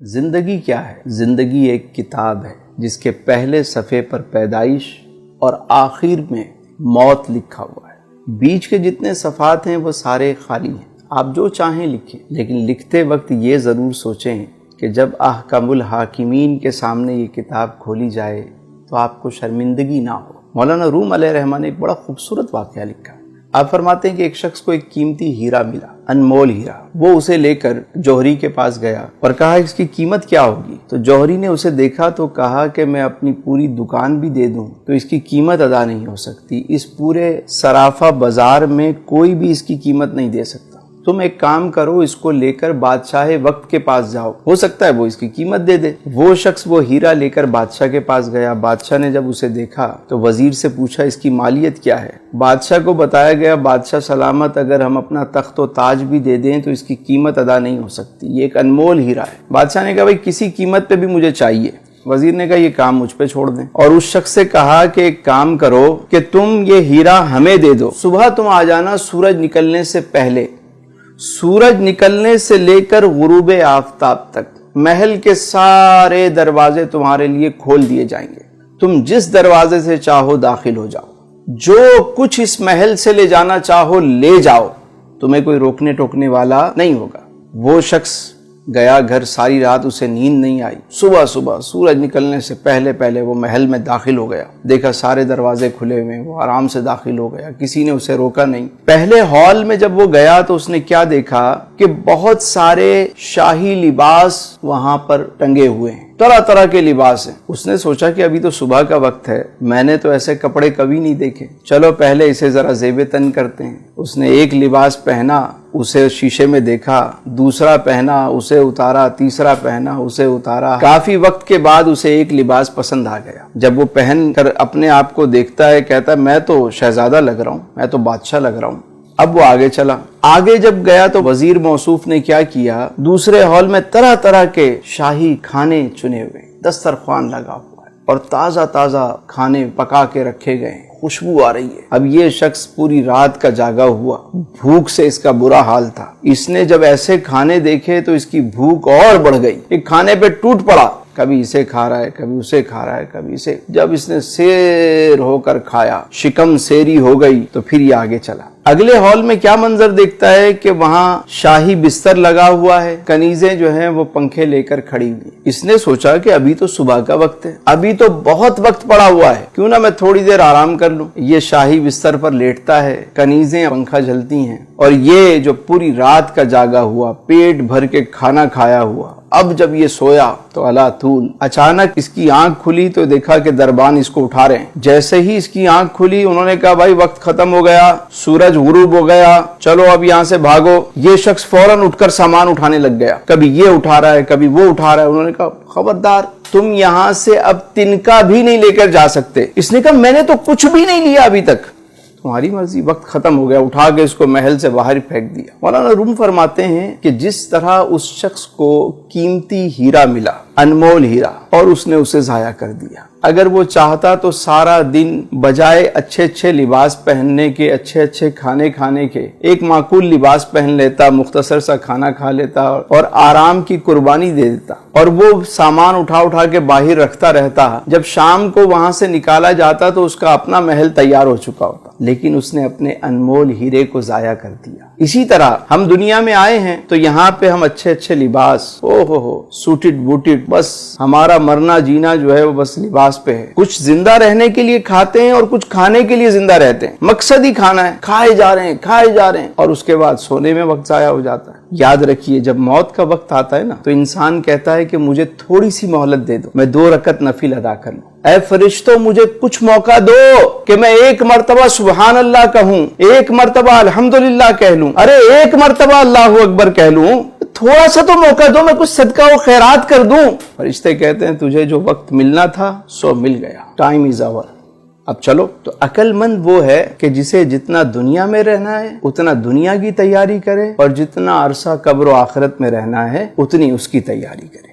زندگی کیا ہے؟ زندگی ایک کتاب ہے جس کے پہلے صفحے پر پیدائش اور آخر میں موت لکھا ہوا ہے۔ بیچ کے جتنے صفحات ہیں وہ سارے خالی ہیں، آپ جو چاہیں لکھیں، لیکن لکھتے وقت یہ ضرور سوچیں کہ جب احکم الحاکمین کے سامنے یہ کتاب کھولی جائے تو آپ کو شرمندگی نہ ہو۔ مولانا روم علیہ رحمٰن نے ایک بڑا خوبصورت واقعہ لکھا۔ آپ فرماتے ہیں کہ ایک شخص کو ایک قیمتی ہیرا ملا، انمول ہیرا۔ وہ اسے لے کر جوہری کے پاس گیا اور کہا اس کی قیمت کیا ہوگی؟ تو جوہری نے اسے دیکھا تو کہا کہ میں اپنی پوری دکان بھی دے دوں تو اس کی قیمت ادا نہیں ہو سکتی، اس پورے سرافہ بازار میں کوئی بھی اس کی قیمت نہیں دے سکتا۔ تم ایک کام کرو، اس کو لے کر بادشاہ وقت کے پاس جاؤ، ہو سکتا ہے وہ اس کی قیمت دے دے۔ وہ شخص وہ ہیرا لے کر بادشاہ کے پاس گیا۔ بادشاہ نے جب اسے دیکھا تو وزیر سے پوچھا اس کی مالیت کیا ہے؟ بادشاہ کو بتایا گیا بادشاہ سلامت اگر ہم اپنا تخت و تاج بھی دے دیں تو اس کی قیمت ادا نہیں ہو سکتی، یہ ایک انمول ہیرا ہے۔ بادشاہ نے کہا بھائی کسی قیمت پہ بھی مجھے چاہیے۔ وزیر نے کہا یہ کام مجھ پہ چھوڑ دیں، اور اس شخص سے کہا کہ ایک کام کرو کہ تم یہ ہیرا ہمیں دے دو، صبح تم آ جانا سورج نکلنے سے پہلے، سورج نکلنے سے لے کر غروب آفتاب تک محل کے سارے دروازے تمہارے لیے کھول دیے جائیں گے، تم جس دروازے سے چاہو داخل ہو جاؤ، جو کچھ اس محل سے لے جانا چاہو لے جاؤ، تمہیں کوئی روکنے ٹوکنے والا نہیں ہوگا۔ وہ شخص گیا گھر، ساری رات اسے نیند نہیں آئی۔ صبح سورج نکلنے سے پہلے وہ محل میں داخل ہو گیا، دیکھا سارے دروازے کھلے ہوئے، وہ آرام سے داخل ہو گیا، کسی نے اسے روکا نہیں۔ پہلے ہال میں جب وہ گیا تو اس نے کیا دیکھا کہ بہت سارے شاہی لباس وہاں پر ٹنگے ہوئے ہیں، طرح طرح کے لباس ہیں۔ اس نے سوچا کہ ابھی تو صبح کا وقت ہے، میں نے تو ایسے کپڑے کبھی نہیں دیکھے، چلو پہلے اسے ذرا زیب تن کرتے ہیں۔ اس نے ایک لباس پہنا، اسے شیشے میں دیکھا، دوسرا پہنا، اسے اتارا، تیسرا پہنا، اسے اتارا۔ کافی وقت کے بعد اسے ایک لباس پسند آ گیا۔ جب وہ پہن کر اپنے آپ کو دیکھتا ہے، کہتا ہے میں تو شہزادہ لگ رہا ہوں، میں تو بادشاہ لگ رہا ہوں۔ اب وہ آگے چلا، آگے جب گیا تو وزیر موصوف نے کیا کیا، دوسرے ہال میں طرح طرح کے شاہی کھانے چنے ہوئے، دسترخوان لگا ہوا ہے اور تازہ کھانے پکا کے رکھے گئے ہیں، خوشبو آ رہی ہے۔ اب یہ شخص پوری رات کا جاگا ہوا، بھوک سے اس کا برا حال تھا۔ اس نے جب ایسے کھانے دیکھے تو اس کی بھوک اور بڑھ گئی، ایک کھانے پہ ٹوٹ پڑا، کبھی اسے کھا رہا ہے، کبھی اسے کھا رہا ہے، کبھی اسے۔ جب اس نے سیر ہو کر کھایا، شکم سیری ہو گئی، تو پھر یہ آگے چلا۔ اگلے ہال میں کیا منظر دیکھتا ہے کہ وہاں شاہی بستر لگا ہوا ہے، کنیزیں جو ہیں وہ پنکھے لے کر کھڑی ہوئی۔ اس نے سوچا کہ ابھی تو صبح کا وقت ہے، ابھی تو بہت وقت پڑا ہوا ہے، کیوں نہ میں تھوڑی دیر آرام کر لوں۔ یہ شاہی بستر پر لیٹتا ہے، کنیزیں پنکھا جلتی ہیں، اور یہ جو پوری رات کا جاگا ہوا، پیٹ بھر کے کھانا کھایا ہوا، اب جب یہ سویا تو اللہ طول اچانک اس کی آنکھ کھلی تو دیکھا کہ دربان اس کو اٹھا رہے ہیں۔ جیسے ہی اس کی آنکھ کھلی انہوں نے کہا بھائی وقت ختم ہو گیا، سورج غروب ہو گیا، چلو اب یہاں سے بھاگو۔ یہ شخص فوراً اٹھ کر سامان اٹھانے لگ گیا، کبھی یہ اٹھا رہا ہے، کبھی وہ اٹھا رہا ہے۔ انہوں نے کہا خبردار، تم یہاں سے اب تنکا بھی نہیں لے کر جا سکتے۔ اس نے کہا میں نے تو کچھ بھی نہیں لیا ابھی تک۔ تمہاری مرضی، وقت ختم ہو گیا۔ اٹھا کے اس کو محل سے باہر پھینک دیا۔ مولانا روم فرماتے ہیں کہ جس طرح اس شخص کو قیمتی ہیرا ملا، انمول ہیرا، اور اس نے اسے ضائع کر دیا۔ اگر وہ چاہتا تو سارا دن بجائے اچھے لباس پہننے کے، اچھے کھانے کھانے کے، ایک معقول لباس پہن لیتا، مختصر سا کھانا کھا لیتا اور آرام کی قربانی دے دیتا، اور وہ سامان اٹھا کے باہر رکھتا رہتا۔ جب شام کو وہاں سے نکالا جاتا تو اس کا اپنا محل تیار ہو چکا ہوتا، لیکن اس نے اپنے انمول ہیرے کو ضائع کر دیا۔ اسی طرح ہم دنیا میں آئے ہیں تو یہاں پہ ہم اچھے لباس، سوٹڈ بوٹڈ، بس ہمارا مرنا جینا جو ہے وہ بس لباس پہ ہے۔ کچھ زندہ رہنے کے لیے کھاتے ہیں اور کچھ کھانے کے لیے زندہ رہتے ہیں، مقصد ہی کھانا ہے، کھائے جا رہے ہیں، اور اس کے بعد سونے میں وقت ضائع ہو جاتا ہے۔ یاد رکھیے جب موت کا وقت آتا ہے نا تو انسان کہتا ہے کہ مجھے تھوڑی سی مہلت دے دو، میں 2 رکعت نفل ادا کر لوں۔ اے فرشتوں مجھے کچھ موقع دو کہ میں 1 مرتبہ سبحان اللہ کہوں، 1 مرتبہ الحمدللہ کہہ لوں، ارے 1 مرتبہ اللہ اکبر کہہ لوں، تھوڑا سا تو موقع دو، میں کچھ صدقہ و خیرات کر دوں۔ فرشتے کہتے ہیں تجھے جو وقت ملنا تھا سو مل گیا، ٹائم از اوور، اب چلو۔ تو عقل مند وہ ہے کہ جسے جتنا دنیا میں رہنا ہے اتنا دنیا کی تیاری کرے، اور جتنا عرصہ قبر و آخرت میں رہنا ہے اتنی اس کی تیاری کرے۔